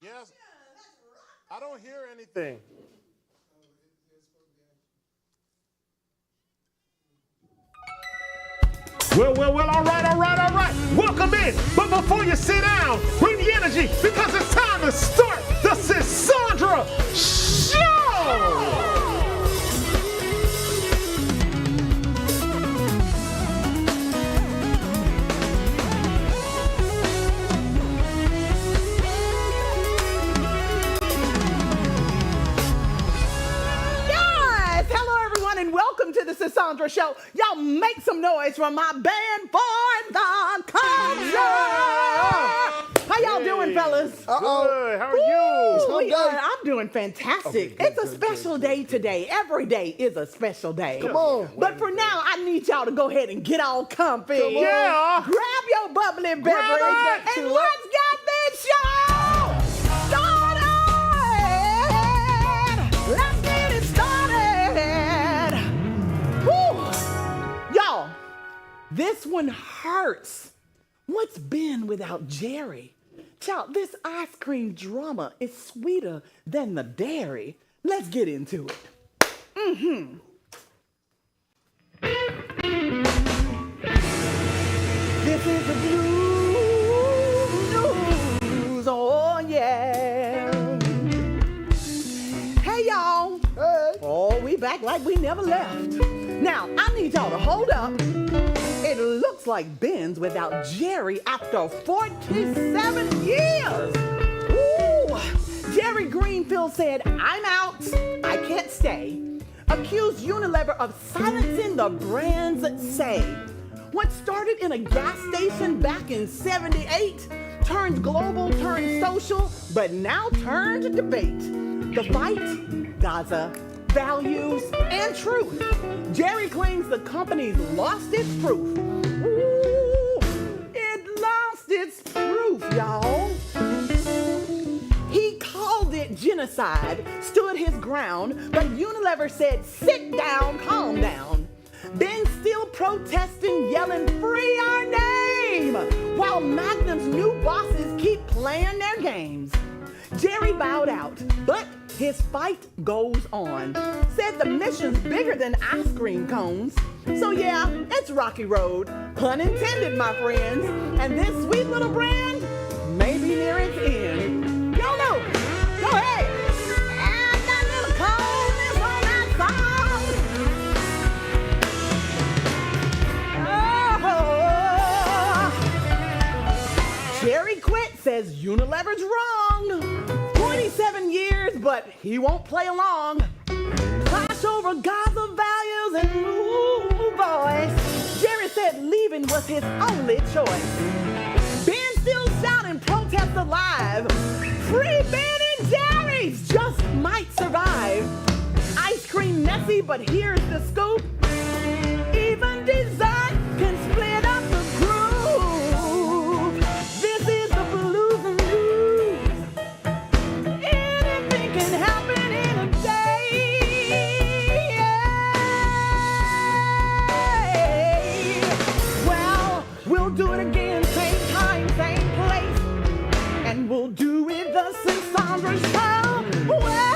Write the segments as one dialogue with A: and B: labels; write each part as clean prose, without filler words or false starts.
A: Yes. I don't hear anything. Well, all right. Welcome in. But before you sit down, bring the energy because it's time to start the Sandra Show!
B: Welcome to the Sandra Show. Y'all make some noise from my band for the culture. How y'all doing, fellas?
A: Good. How are you?
B: I'm doing fantastic. It's a special day today. Every day is a special day.
C: Come on.
B: But for now, I need y'all to go ahead and get all comfy.
A: Yeah.
B: Grab your bubbly beverage and let's get this show started. Let's get it started. Y'all, this one hurts. What's Ben without Jerry? Child, this ice cream drama is sweeter than the dairy. Let's get into it. This is the blues, oh yeah. Hey y'all.
C: Hey.
B: Oh, we back like we never left. Now, I need y'all to hold up. It looks like Ben's without Jerry after 47 years. Ooh. Jerry Greenfield said, I'm out, I can't stay. Accused Unilever of silencing the brand's say. What started in a gas station back in 78 turned global, turned social, but now turned debate. The fight, Gaza, values, and truth. Jerry claims the company's lost its proof. Ooh, it lost its proof, y'all. He called it genocide, stood his ground, but Unilever said, sit down, calm down. Ben still protesting, yelling, free our name, while Magnum's new bosses keep playing their games. Jerry bowed out, but his fight goes on. Said the mission's bigger than ice cream cones. So yeah, it's rocky road, pun intended, my friends. And this sweet little brand may be near its end. YOLO, go ahead. And that little coldness on that song. Oh. Jerry quit, says Unilever's wrong. 27 years, but he won't play along. Clash over Gaza values and ooh, boys. Jerry said leaving was his only choice. Ben still shouting, protest alive. Free Ben and Jerry's just might survive. Ice cream messy, but here's the scoop. Even dessert can split up the groove. This is the blues and news. Anything can happen in a day. Well, we'll do it again, same time, same place. And we'll do it the Sandra Show way.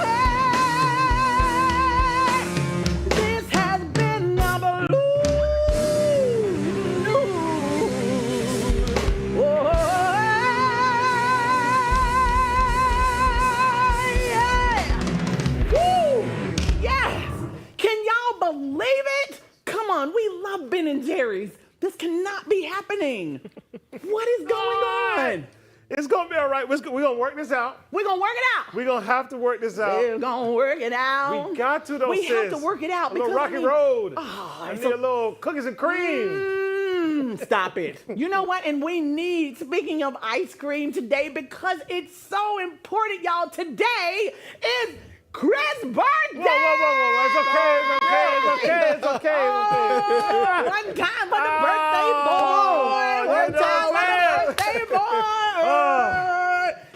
B: This has been the blues. Oh, yeah. Woo. Yes. Can y'all believe it? Come on, we love Ben and Jerry's. This cannot be happening. What is going on?
A: It's going to be all right. We're going to work this out.
B: We're going to work it out.
A: We're going to have to work this out.
B: We're going to work it out.
A: We got to, though,
B: We have
A: sis.
B: to work it out.
A: A little
B: because,
A: rocky road.
B: Oh,
A: I need a little cookies and cream.
B: Stop it. You know what? And we need, speaking of ice cream today, because it's so important, y'all, today is Chris' birthday.
A: Whoa. It's okay.
B: One time for the birthday boy. One time for the birthday boy.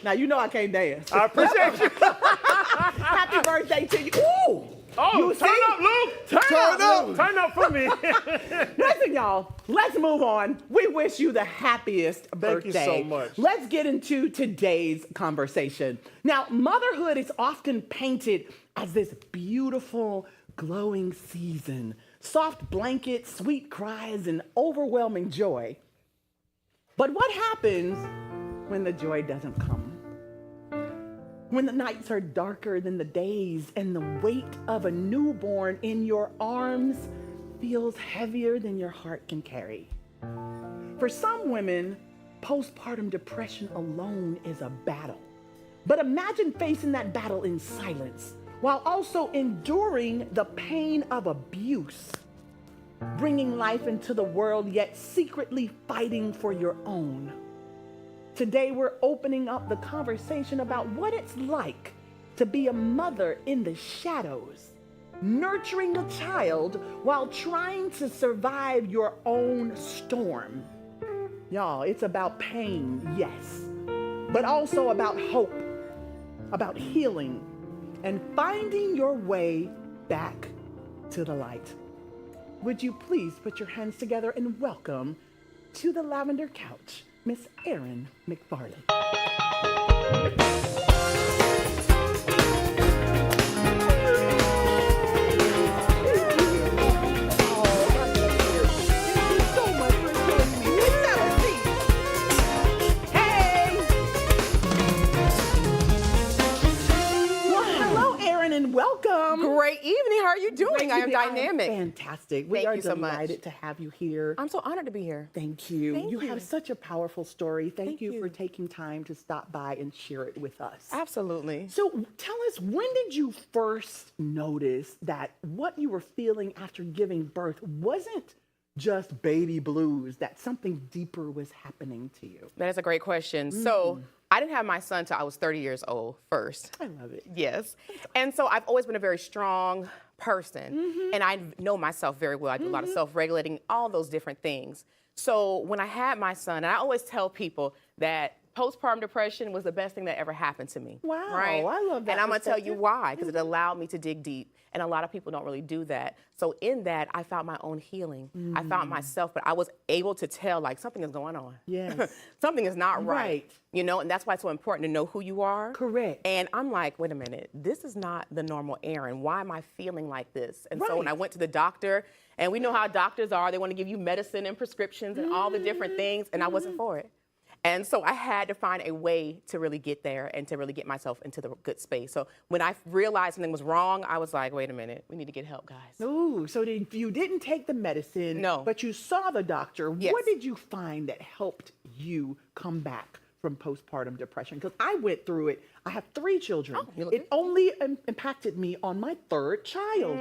B: Now, you know I can't dance.
A: I appreciate you.
B: Happy birthday to you. Ooh.
A: Oh,
B: You
A: turn
B: see?
A: up, Luke.
B: Turn up.
A: Turn up for me.
B: Listen, y'all, let's move on. We wish you the happiest birthday.
A: Thank you so much.
B: Let's get into today's conversation. Now, motherhood is often painted as this beautiful, glowing season. Soft blankets, sweet cries, and overwhelming joy. But what happens when the joy doesn't come? When the nights are darker than the days and the weight of a newborn in your arms feels heavier than your heart can carry. For some women, postpartum depression alone is a battle. But imagine facing that battle in silence while also enduring the pain of abuse, bringing life into the world yet secretly fighting for your own. Today, we're opening up the conversation about what it's like to be a mother in the shadows, nurturing a child while trying to survive your own storm. Y'all, it's about pain, yes, but also about hope, about healing, and finding your way back to the light. Would you please put your hands together and welcome to the lavender couch, Miss Erin McFarley. Welcome.
C: Great evening. How are you doing? I am dynamic.
B: Fantastic. We
C: Thank
B: are
C: you so
B: delighted
C: much.
B: to have you here.
C: I'm so honored to be here.
B: Thank you.
C: Thank
B: You
C: you.
B: have such a powerful story. Thank you
C: you.
B: for taking time to stop by and share it with us.
C: Absolutely.
B: So tell us, when did you first notice that what you were feeling after giving birth wasn't just baby blues, that something deeper was happening to you?
C: That is a great question. So I didn't have my son till I was 30 years old first.
B: I love it.
C: Yes. And so I've always been a very strong person. And I know myself very well. I do a lot of self-regulating, all those different things. So when I had my son, and I always tell people that postpartum depression was the best thing that ever happened to me.
B: Wow,
C: right?
B: I love that
C: And I'm going to tell you
B: perspective.
C: why, because it allowed me to dig deep. And a lot of people don't really do that. So in that, I found my own healing. I found myself, but I was able to tell, like, something is going on.
B: Yes.
C: Something is not right.
B: Right.
C: You know, and that's why it's so important to know who you are.
B: Correct.
C: And I'm like, wait a minute, this is not the normal Erin. Why am I feeling like this? And so when I
B: Right.
C: went to the doctor, and we know how doctors are, they want to give you medicine and prescriptions and all the different things, and I wasn't for it. And so I had to find a way to really get there and to really get myself into the good space. So when I realized something was wrong, I was like, wait a minute, we need to get help, guys.
B: Ooh, so you didn't take the medicine,
C: No.
B: but you saw the doctor.
C: Yes.
B: What did you find that helped you come back from postpartum depression? Because I went through it. I have 3 children.
C: Oh, you look
B: It
C: good.
B: only impacted me on my 3rd child.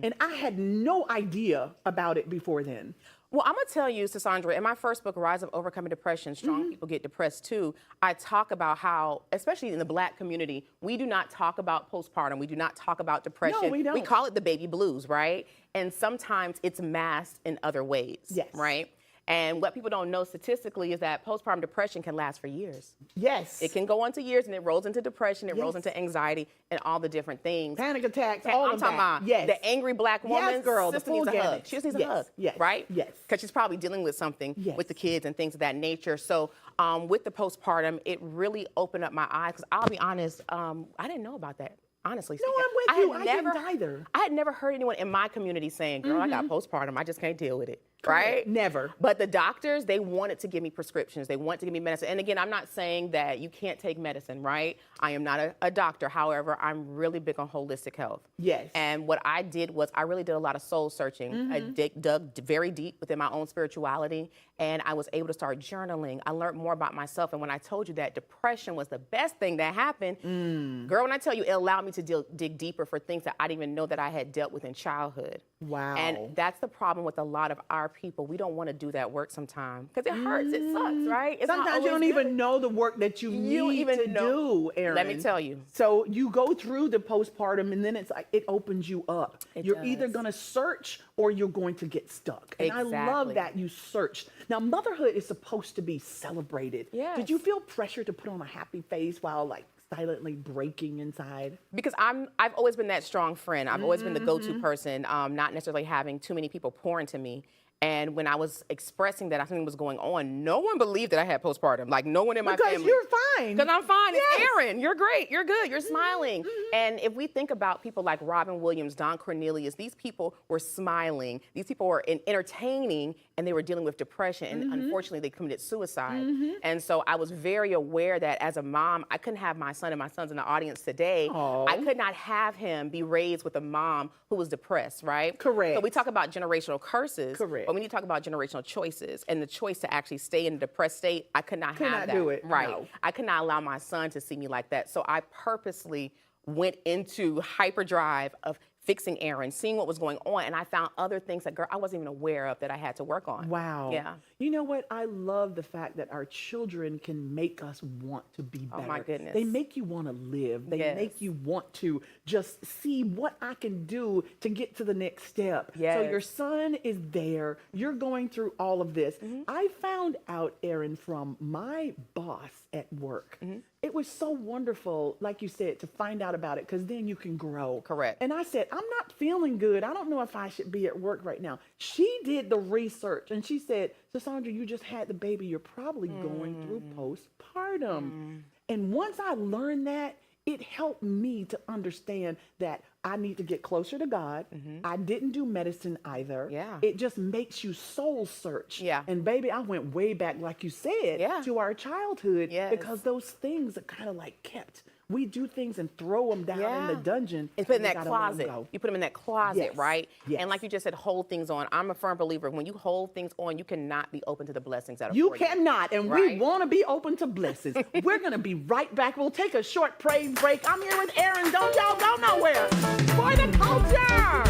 B: And I had no idea about it before then.
C: Well, I'm going to tell you, Cassandra, in my first book, Rise of Overcoming Depression, Strong People Get Depressed Too, I talk about how, especially in the Black community, we do not talk about postpartum. We do not talk about depression.
B: No, we don't.
C: We call it the baby blues, right? And sometimes it's masked in other ways,
B: Yes.
C: right? And what people don't know statistically is that postpartum depression can last for years.
B: Yes.
C: It can go on to years, and it rolls into depression, it rolls
B: Yes.
C: into anxiety, and all the different things.
B: Panic attacks,
C: Okay,
B: all
C: I'm
B: of
C: talking
B: that.
C: about
B: Yes.
C: the angry Black woman.
B: Yes, girl, the
C: Sister
B: full
C: needs a hug.
B: gamut.
C: She just needs a
B: Yes,
C: hug,
B: yes,
C: right?
B: yes.
C: Because she's probably dealing with something
B: Yes.
C: with the kids and things of that nature. So with the postpartum, it really opened up my eyes. Because I'll be honest, I didn't know about that. Honestly
B: No,
C: speaking.
B: I'm with you. I didn't either.
C: I had never heard anyone in my community saying, girl, I got postpartum. I just can't deal with it. Right?
B: Never.
C: But the doctors, they wanted to give me prescriptions. They wanted to give me medicine. And again, I'm not saying that you can't take medicine, right? I am not a doctor. However, I'm really big on holistic health.
B: Yes.
C: And what I did was I really did a lot of soul searching. I dug very deep within my own spirituality, and I was able to start journaling. I learned more about myself. And when I told you that depression was the best thing that happened, girl, when I tell you, it allowed me to dig deeper for things that I didn't even know that I had dealt with in childhood.
B: Wow.
C: And that's the problem with a lot of our people. We don't want to do that work sometimes because it hurts. It sucks, right? It's not
B: Sometimes you don't
C: always
B: even
C: good.
B: know the work that you
C: You
B: need
C: even
B: to
C: know.
B: do, Erin.
C: Let me tell you.
B: So you go through the postpartum, and then it's like it opens you up.
C: It
B: You're either
C: does.
B: going to search or you're going to get stuck. And I love
C: Exactly.
B: that you searched. Now, motherhood is supposed to be celebrated.
C: Yes.
B: Did you feel pressure to put on a happy face while like silently breaking inside?
C: Because I've always been that strong friend. I've always been the go-to person, not necessarily having too many people pour into me. And when I was expressing that something was going on, no one believed that I had postpartum. Like, no one in my family.
B: Because you're fine.
C: Because I'm fine.
B: Yes.
C: It's Erin. You're great. You're good. You're smiling. And if we think about people like Robin Williams, Don Cornelius, these people were smiling. These people were entertaining, and they were dealing with depression. And unfortunately, they committed suicide. And so I was very aware that as a mom, I couldn't have my son, and my son's in the audience today. I could not have him be raised with a mom who was depressed, right?
B: Correct.
C: So we talk about generational curses.
B: Correct.
C: But we need to talk about generational choices, and the choice to actually stay in a depressed state. I could not have that.
B: do it.
C: Right.
B: No.
C: I could not allow my son to see me like that. So I purposely went into hyperdrive of fixing Erin, seeing what was going on, and I found other things that, girl, I wasn't even aware of that I had to work on.
B: Wow.
C: Yeah.
B: You know what? I love the fact that our children can make us want to be better.
C: Oh, my goodness.
B: They make you want to live. They
C: Yes.
B: make you want to just see what I can do to get to the next step. So
C: Yes.
B: your son is there. You're going through all of this. I found out, Erin, from my boss at work. It was so wonderful, like you said, to find out about it, because then you can grow.
C: Correct.
B: And I said, I'm not feeling good. I don't know if I should be at work right now. She did the research, and she said, Sandra, you just had the baby. You're probably going through postpartum. And once I learned that, it helped me to understand that I need to get closer to God. I didn't do medicine either.
C: Yeah.
B: It just makes you soul search.
C: Yeah.
B: And baby, I went way back, like you said,
C: Yeah.
B: to our childhood,
C: Yes.
B: because those things are kind of like kept. We do things and throw them down in the dungeon.
C: And put in
B: we
C: that
B: gotta let 'em
C: closet.
B: go.
C: You put them in that closet,
B: Yes.
C: right?
B: Yes.
C: And like you just said, hold things on. I'm a firm believer. When you hold things on, you cannot be open to the blessings that are
B: You
C: for
B: cannot, and we
C: Right.
B: want to be open to blessings. We're going to be right back. We'll take a short praise break. I'm here with Erin. Don't y'all go nowhere. For the culture.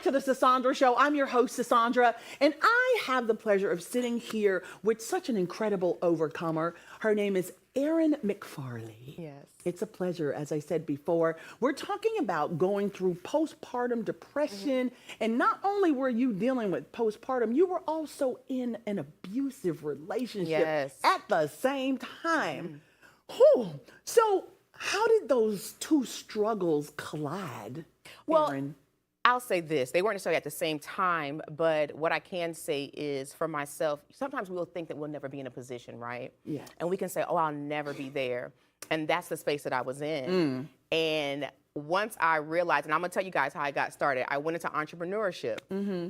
B: To the Sandra Show. I'm your host, Sandra, and I have the pleasure of sitting here with such an incredible overcomer. Her name is Erin McFarley.
C: Yes.
B: It's a pleasure, as I said before. We're talking about going through postpartum depression, and not only were you dealing with postpartum, you were also in an abusive relationship at the same time. Whew. So how did those two struggles collide, Erin?
C: I'll say this. They weren't necessarily at the same time, but what I can say is for myself, sometimes we'll think that we'll never be in a position, right?
B: Yeah.
C: And we can say, oh, I'll never be there. And that's the space that I was in. And once I realized, and I'm gonna tell you guys how I got started, I went into entrepreneurship.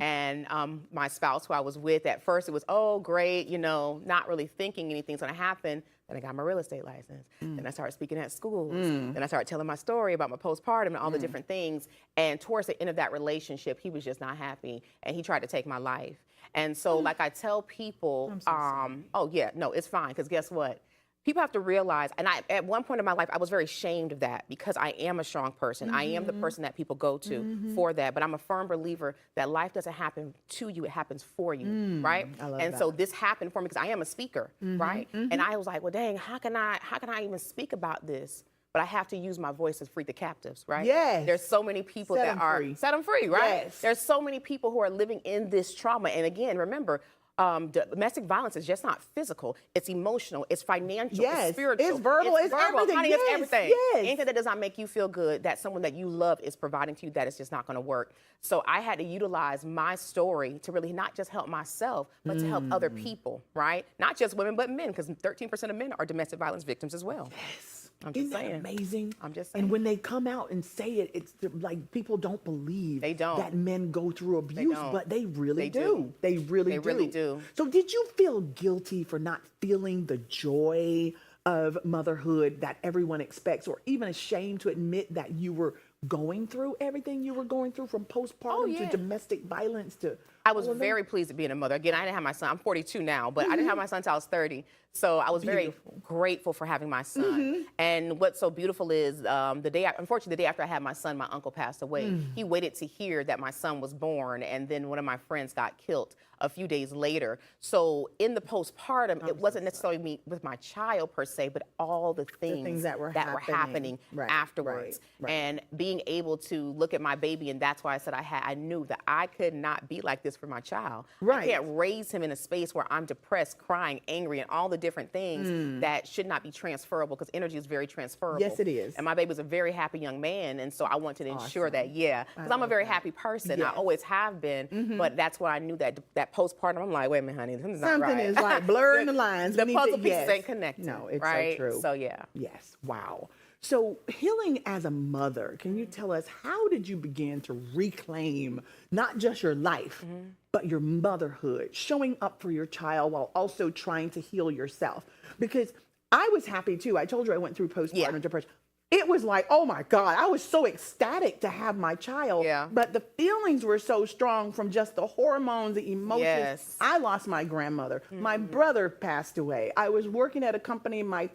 C: And my spouse who I was with, at first it was, oh, great, you know, not really thinking anything's gonna happen. Then I got my real estate license. Then I started speaking at schools. Then I started telling my story about my postpartum and all the different things. And towards the end of that relationship, he was just not happy, and he tried to take my life. And so, like I tell people, oh yeah, no, it's fine, because guess what? People have to realize, and at one point in my life, I was very ashamed of that, because I am a strong person. I am the person that people go to for that. But I'm a firm believer that life doesn't happen to you, it happens for you, right?
B: I love
C: and
B: that.
C: so this happened for me because I am a speaker, right? And I was like, well, dang, how can I even speak about this? But I have to use my voice to free the captives, right?
B: Yes.
C: There's so many people
B: Set
C: that
B: 'em
C: are
B: free.
C: set them free, right?
B: Yes.
C: There's so many people who are living in this trauma. And again, remember, domestic violence is just not physical. It's emotional. It's financial.
B: Yes.
C: It's spiritual.
B: It's verbal. It's everything.
C: Honey,
B: Yes.
C: it's everything.
B: Yes.
C: Anything that does not make you feel good, that someone that you love is providing to you, that is just not going to work. So I had to utilize my story to really not just help myself, but to help other people, right? Not just women, but men, because 13% of men are domestic violence victims as well.
B: Yes.
C: I'm just
B: Isn't that
C: saying.
B: amazing?
C: I'm just saying.
B: And when they come out and say it, it's like people don't believe
C: They don't.
B: that men go through abuse,
C: don't.
B: but they really
C: They
B: do.
C: do.
B: They really do.
C: They really do.
B: So did you feel guilty for not feeling the joy of motherhood that everyone expects, or even ashamed to admit that you were going through everything you were going through, from postpartum to
C: yeah.
B: domestic violence to
C: I was very pleased at being a mother. Again, I didn't have my son. I'm 42 now, but I didn't have my son until I was 30. So I was very grateful for having my son. And what's so beautiful is unfortunately, the day after I had my son, my uncle passed away. He waited to hear that my son was born, and then one of my friends got killed a few days later. So in the postpartum, it wasn't necessarily me with my child per se, but all the things
B: that were
C: happening
B: Right,
C: afterwards.
B: right.
C: And being able to look at my baby, and that's why I said I knew that I could not be like this for my child.
B: Right.
C: I can't raise him in a space where I'm depressed, crying, angry, and all the different things that should not be transferable, because energy is very transferable.
B: Yes, it is.
C: And my baby was a very happy young man, and so I wanted to ensure that, because I'm a very happy person.
B: Yes.
C: I always have been, but that's what I knew, that postpartum, I'm like, wait a minute, honey, this is not
B: something
C: right.
B: is like blurring the lines.
C: The
B: We need
C: puzzle
B: to-
C: pieces
B: yes.
C: ain't connected.
B: No, it's
C: right?
B: so true.
C: So yeah.
B: Yes. Wow. So healing as a mother, can you tell us, how did you begin to reclaim not just your life, but your motherhood, showing up for your child while also trying to heal yourself? Because I was happy too. I told you I went through postpartum depression. It was like, oh my God, I was so ecstatic to have my child.
C: Yeah.
B: But the feelings were so strong from just the hormones, the emotions.
C: Yes.
B: I lost my grandmother. My brother passed away. I was working at a company. My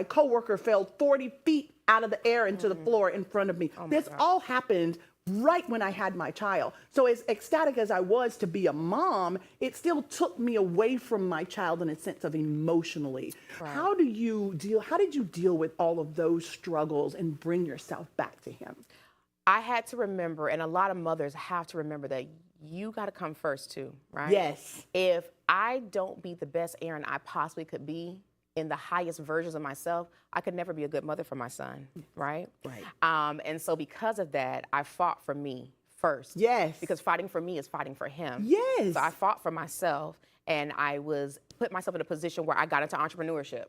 B: coworker fell 40 feet out of the air into the floor in front of me. This all happened right when I had my child. So as ecstatic as I was to be a mom, it still took me away from my child in a sense of emotionally.
C: Right.
B: How did you deal with all of those struggles and bring yourself back to him?
C: I had to remember, and a lot of mothers have to remember, that you got to come first too, right?
B: Yes.
C: If I don't be the best Erin I possibly could be in the highest versions of myself, I could never be a good mother for my son, right?
B: Right.
C: And so because of that, I fought for me first.
B: Yes.
C: Because fighting for me is fighting for him.
B: Yes.
C: So I fought for myself, and I put myself in a position where I got into entrepreneurship.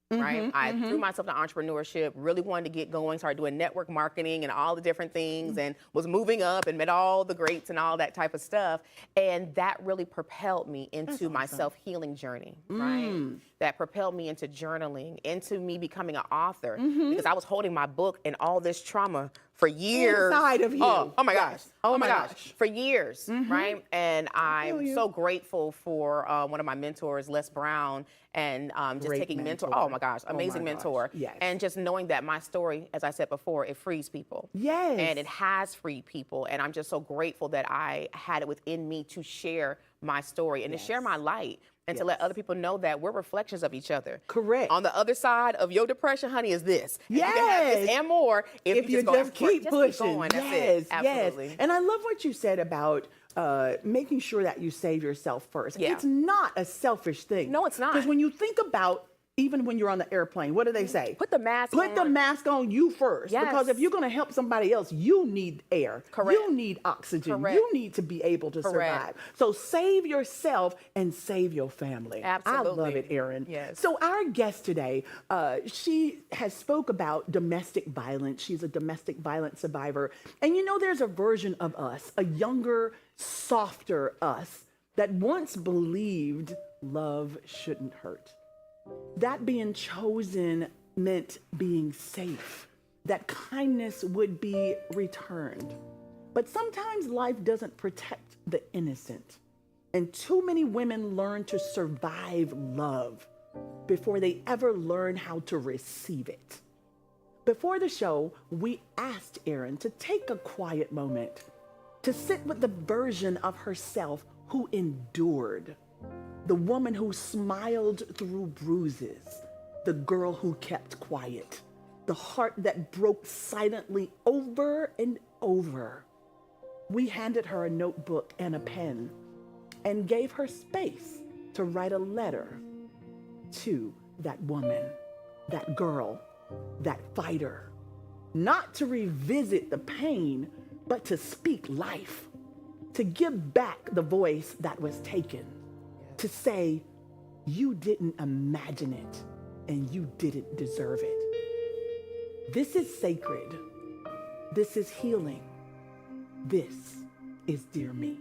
C: Right? I threw myself into entrepreneurship, really wanted to get going, started doing network marketing and all the different things, and was moving up and met all the greats and all that type of stuff. And that really propelled me into my self-healing journey, right? That propelled me into journaling, into me becoming an author, because I was holding my book and all this trauma for years.
B: Inside of you.
C: Oh my gosh.
B: Yes.
C: Oh my gosh. For years, right? And I'm so grateful for one of my mentors, Les Brown, and just
B: Great
C: taking
B: mentor.
C: Oh my gosh,
B: Oh
C: amazing
B: my gosh.
C: mentor.
B: Yes.
C: And just knowing that my story, as I said before, it frees people.
B: Yes.
C: And it has freed people. And I'm just so grateful that I had it within me to share my story and to share my light. And to let other people know that we're reflections of each other.
B: Correct.
C: On the other side of your depression, honey, is this. And you can have this and more if you just
B: keep pushing.
C: going. That's
B: Yes,
C: it. Absolutely.
B: yes. And I love what you said about making sure that you save yourself first.
C: Yeah.
B: It's not a selfish thing.
C: No, it's not.
B: Because when you think about Even when you're on the airplane, what do they say?
C: Put the mask on.
B: Put the mask on you first.
C: Yes.
B: Because if you're going to help somebody else, you need air.
C: Correct.
B: You need oxygen.
C: Correct.
B: You need to be able to survive. So save yourself and save your family.
C: Absolutely.
B: I love it, Erin.
C: Yes.
B: So our guest today, she has spoke about domestic violence. She's a domestic violence survivor. And you know, there's a version of us, a younger, softer us, that once believed love shouldn't hurt. That being chosen meant being safe, that kindness would be returned. But sometimes life doesn't protect the innocent. And too many women learn to survive love before they ever learn how to receive it. Before the show, we asked Erin to take a quiet moment to sit with the version of herself who endured. The woman who smiled through bruises, the girl who kept quiet, the heart that broke silently over and over. We handed her a notebook and a pen and gave her space to write a letter to that woman, that girl, that fighter. Not to revisit the pain, but to speak life, to give back the voice that was taken. To say, you didn't imagine it and you didn't deserve it. This is sacred. This is healing. This is Dear Me.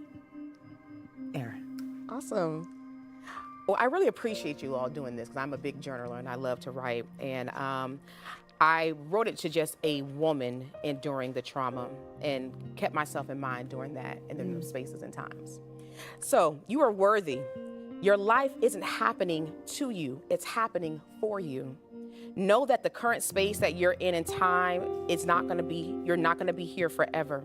B: Erin.
C: Awesome. Well, I really appreciate you all doing this because I'm a big journaler and I love to write. And I wrote it to just a woman enduring the trauma and kept myself in mind during that and in those spaces and times. So you are worthy. Your life isn't happening to you, it's happening for you. Know that the current space that you're in time, you're not gonna be here forever.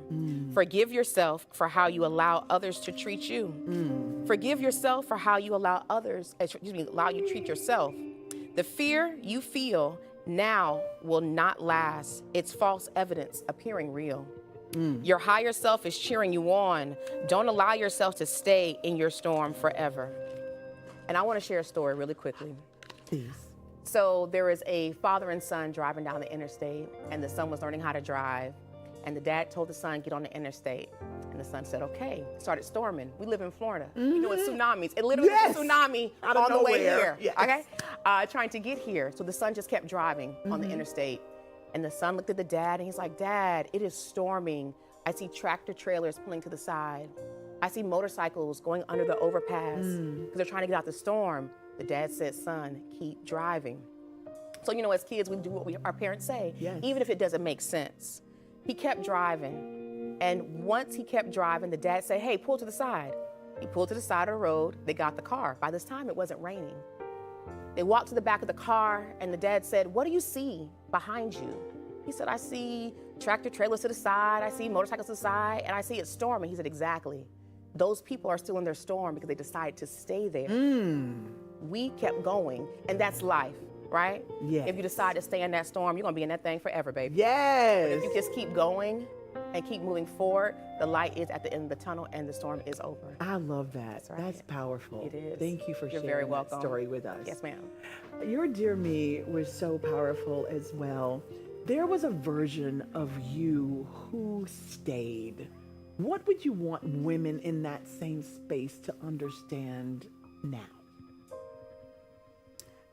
C: Forgive yourself for how you allow others to treat you. Forgive yourself for how you allow you treat yourself. The fear you feel now will not last. It's false evidence appearing real. Your higher self is cheering you on. Don't allow yourself to stay in your storm forever. And I want to share a story really quickly.
B: Please.
C: So there was a father and son driving down the interstate, and the son was learning how to drive. And the dad told the son, get on the interstate. And the son said, okay. It started storming. We live in Florida. You know, it's tsunamis. It literally was a tsunami on the way here.
B: Yes.
C: Okay? Trying to get here. So the son just kept driving on the interstate. And the son looked at the dad, and he's like, Dad, it is storming. I see tractor trailers pulling to the side. I see motorcycles going under the overpass because they're trying to get out the storm. The dad said, son, keep driving. So, you know, as kids, we do what our parents say, even if it doesn't make sense. He kept driving. And once he kept driving, the dad said, hey, pull to the side. He pulled to the side of the road. They got the car. By this time, it wasn't raining. They walked to the back of the car, and the dad said, what do you see behind you? He said, I see tractor trailers to the side. I see motorcycles to the side, and I see it storming. He said, exactly. Those people are still in their storm because they decided to stay there. We kept going, and that's life, right?
B: Yes.
C: If you decide to stay in that storm, you're gonna be in that thing forever, baby.
B: Yes.
C: But if you just keep going and keep moving forward, the light is at the end of the tunnel and the storm is over.
B: I love that.
C: That's right.
B: That's powerful.
C: It is.
B: Thank you for
C: You're
B: sharing
C: very
B: that
C: welcome.
B: story with us.
C: Yes, ma'am.
B: Your Dear Me was so powerful as well. There was a version of you who stayed. What would you want women in that same space to understand now?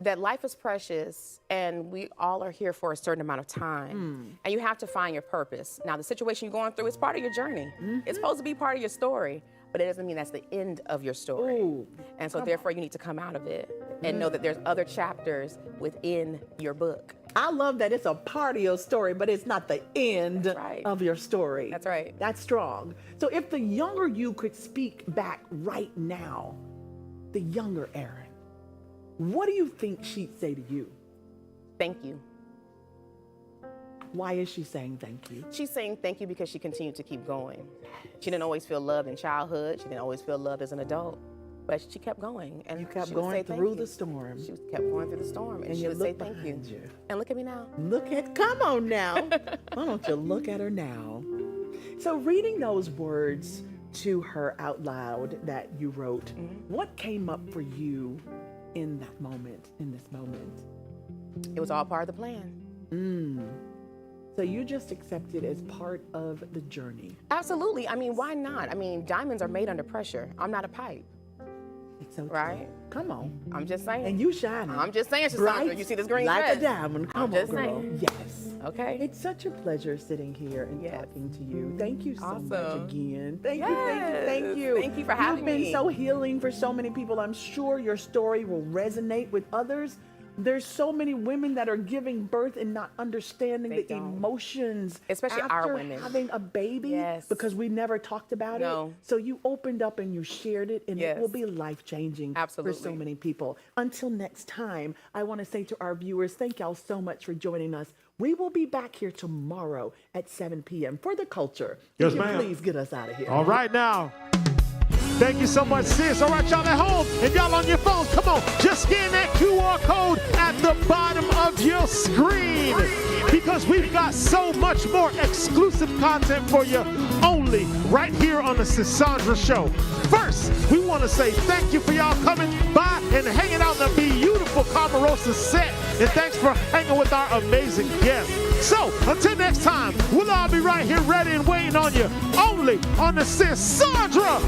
C: That life is precious and we all are here for a certain amount of time. And you have to find your purpose. Now, the situation you're going through is part of your journey. It's supposed to be part of your story, but it doesn't mean that's the end of your story.
B: Ooh,
C: and so therefore you need to come out of it and know that there's other chapters within your book.
B: I love that it's a part of your story, but it's not the end
C: right.
B: of your story.
C: That's right.
B: That's strong. So if the younger you could speak back right now, the younger Erin, what do you think she'd say to you?
C: Thank you.
B: Why is she saying thank you?
C: She's saying thank you because she continued to keep going. She didn't always feel loved in childhood. She didn't always feel loved as an adult. But she kept going. And
B: You kept
C: she would
B: going
C: say thank
B: through
C: you.
B: the storm.
C: She kept going through the storm. And she
B: you
C: would say
B: look
C: thank you.
B: behind you.
C: And look at me now.
B: Come on now. Why don't you look at her now? So reading those words to her out loud that you wrote, what came up for you in that moment, in this moment?
C: It was all part of the plan.
B: So you just accept it as part of the journey.
C: Absolutely. I mean, why not? I mean, diamonds are made under pressure. I'm not a pipe.
B: It's so true.
C: Right?
B: Come on.
C: I'm just saying.
B: And you shining.
C: I'm just saying, Sandra.
B: Bright
C: You see this green
B: like
C: dress?
B: a diamond. Come
C: I'm
B: on,
C: just
B: girl.
C: saying.
B: Yes.
C: Okay.
B: It's such a pleasure sitting here and
C: Yes.
B: talking to you. Thank you so much
C: Awesome.
B: again. Thank you,
C: Yes.
B: thank you.
C: Thank you for having
B: You've been
C: me.
B: so healing for so many people. I'm sure your story will resonate with others. There's so many women that are giving birth and not understanding
C: They
B: the
C: don't.
B: emotions,
C: Especially
B: after
C: our women.
B: having a baby,
C: Yes.
B: because we never talked about
C: No.
B: it. So you opened up and you shared it, and it
C: Yes.
B: will be life-changing for so
C: Absolutely.
B: many people. Until next time, I want to say to our viewers, thank y'all so much for joining us. We will be back here tomorrow at 7 p.m. for The Culture.
A: Yes,
B: You can
A: ma'am.
B: Please get us out of here.
A: All right now. Thank you so much, sis. All right, y'all at home and y'all on your phones, come on. Just scan that QR code at the bottom of your screen because we've got so much more exclusive content for you only right here on the Sandra Show. First, we want to say thank you for y'all coming by and hanging out in the beautiful Carmarosa set. And thanks for hanging with our amazing guests. So, until next time, we'll all be right here ready and waiting on you only on the Sandra